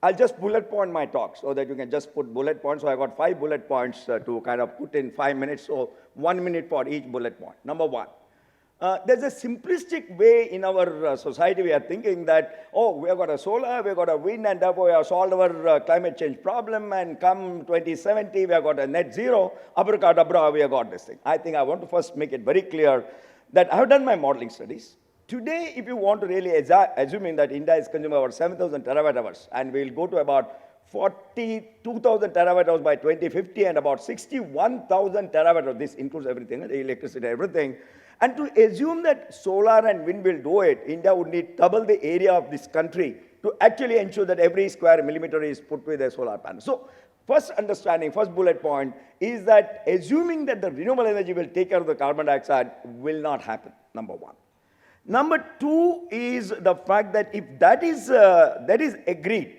I'll just bullet point my talk so that you can just put bullet points. So I got 5 bullet points to kind of put in 5 minutes, so 1 minute for each bullet point. Number one, there's a simplistic way in our society we are thinking that, oh, we have got a solar, we have got a wind, and therefore we have solved our climate change problem, and come 2070, we have got a net zero, abracadabra, we have got this thing. I think I want to first make it very clear that I have done my modeling studies. Today, if you want to really assuming that India is consuming about 7,000 terawatt hours, and we'll go to about 42,000 terawatt hours by 2050, and about 61,000 terawatt hours, this includes everything, the electricity, everything. And to assume that solar and wind will do it, India would need double the area of this country to actually ensure that every square millimeter is put with a solar panel. So, first understanding, first bullet point is that assuming that the renewable energy will take care of the carbon dioxide will not happen, number one. Number two is the fact that if that is agreed,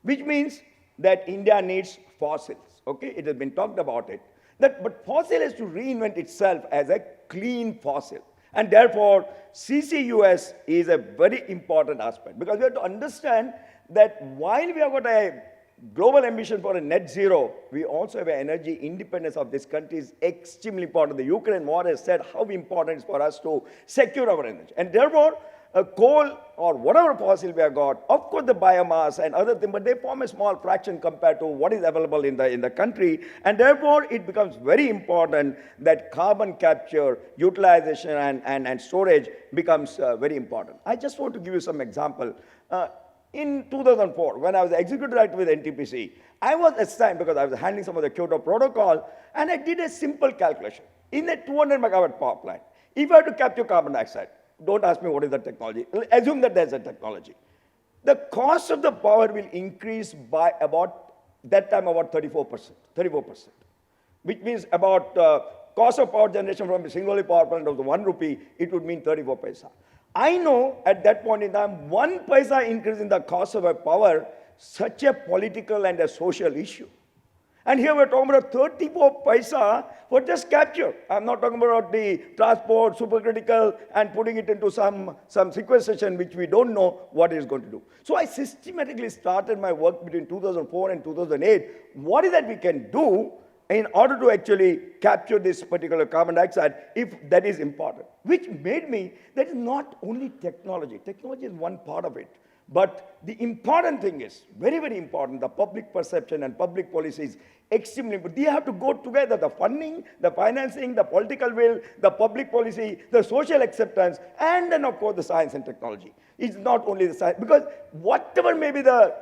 which means that India needs fossils, okay? It has been talked about it. But fossil has to reinvent itself as a clean fossil. And therefore, CCUS is a very important aspect because we have to understand that while we have got a global ambition for a net zero, we also have an energy independence of this country is extremely important. The Ukraine war has said how important it is for us to secure our energy. And therefore, coal or whatever fossil we have got, of course the biomass and other things, but they form a small fraction compared to what is available in the country. And therefore, it becomes very important that carbon capture, utilization, and storage becomes very important. I just want to give you some example. In 2004, when I was the executive director with NTPC, I was assigned, because I was handling some of the Kyoto Protocol, and I did a simple calculation. In a 200 megawatt power plant, if I had to capture carbon dioxide, don't ask me what is the technology, assume that there's a technology. The cost of the power will increase by about, that time about 34%, which means about cost of power generation from a single power plant of the 1 rupee, it would mean 34 paisa. I know at that point in time, 1 paisa increase in the cost of a power, such a political and a social issue. And here we're talking about 34 paisa for just capture. I'm not talking about the transport, supercritical, and putting it into some sequestration which we don't know what it's going to do. So I systematically started my work between 2004 and 2008. What is that we can do in order to actually capture this particular carbon dioxide, if that is important? Which made me, that is not only technology. Technology is one part of it. But the important thing is, very, very important, the public perception and public policy is extremely important. They have to go together, the funding, the financing, the political will, the public policy, the social acceptance, and then, of course, the science and technology. It's not only the science, because whatever may be the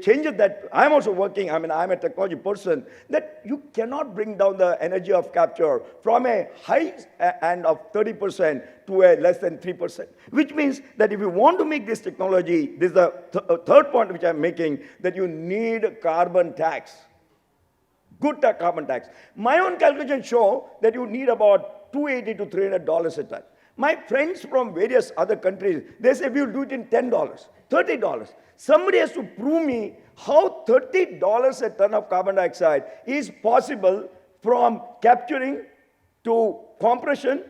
changes that I'm also working, I'm a technology person, that you cannot bring down the energy of capture from a high end of 30% to a less than 3%. Which means that if you want to make this technology, this is the third point which I'm making, that you need carbon tax. Good carbon tax. My own calculations show that you need about $280 to $300 a ton. My friends from various other countries, they say we'll do it in $10, $30. Somebody has to prove me how $30 a ton of carbon dioxide is possible from capturing to compression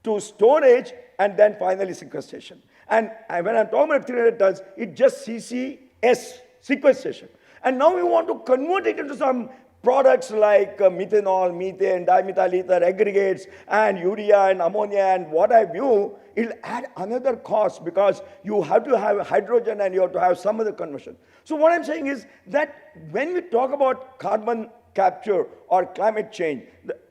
to storage and then finally sequestration. And when I'm talking about 300 tons, it's just CCS, sequestration. And now we want to convert it into some products like methanol, methane, dimethyl ether, aggregates, and urea and ammonia and what have you. It'll add another cost because you have to have hydrogen and you have to have some other conversion. So what I'm saying is that when we talk about carbon capture or climate change,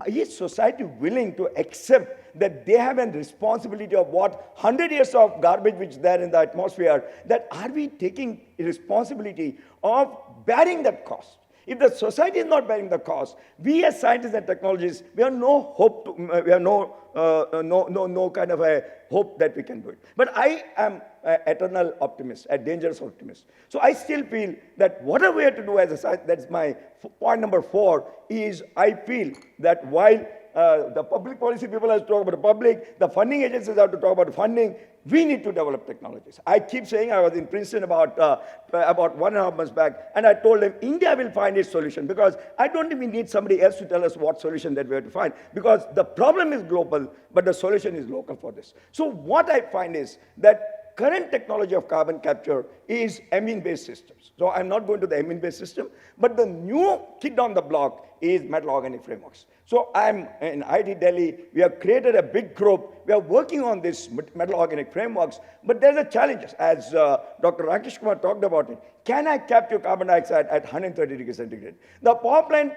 is society willing to accept that they have a responsibility of what 100 years of garbage which is there in the atmosphere, that are we taking responsibility of bearing that cost? If the society is not bearing the cost, we as scientists and technologists, we have no hope, we have no kind of a hope that we can do it. But I am an eternal optimist, a dangerous optimist. So I still feel that whatever we have to do as a scientist, that's my point number 4, is I feel that while the public policy people have to talk about the public, the funding agencies have to talk about funding, we need to develop technologies. I keep saying, I was in Princeton about 1.5 months back, and I told them India will find its solution, because I don't even need somebody else to tell us what solution that we have to find, because the problem is global, but the solution is local for this. So what I find is that current technology of carbon capture is amine-based systems. So I'm not going to the amine-based system, but the new kid on the block is metal organic frameworks. So I'm in IIT Delhi, we have created a big group. We are working on this metal organic frameworks, but there's a challenge, as Dr. Rakesh Kumar talked about it. Can I capture carbon dioxide at 130 degrees centigrade? The power plant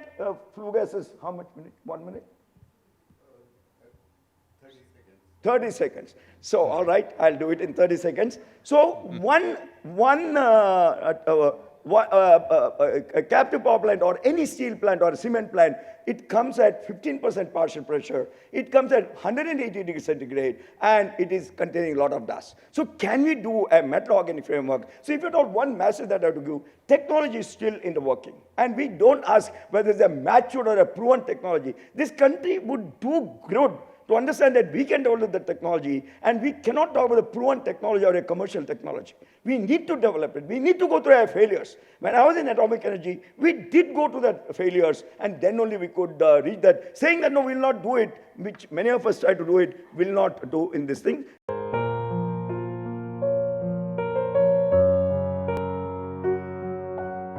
flue gas is how much minute? 1 minute? 30 seconds. So, all right, I'll do it in 30 seconds. So, a captive power plant or any steel plant or cement plant, it comes at 15% partial pressure. It comes at 180 degrees centigrade, and it is containing a lot of dust. So can we do a metal organic framework? So if you thought one message that I have to give, technology is still in the working. And we don't ask whether it's a matured or a proven technology. This country would do good to understand that we can develop the technology, and we cannot talk about a proven technology or a commercial technology. We need to develop it. We need to go through our failures. When I was in atomic energy, we did go to that failures, and then only we could reach that. Saying that, no, we'll not do it, which many of us try to do it, will not do in this thing.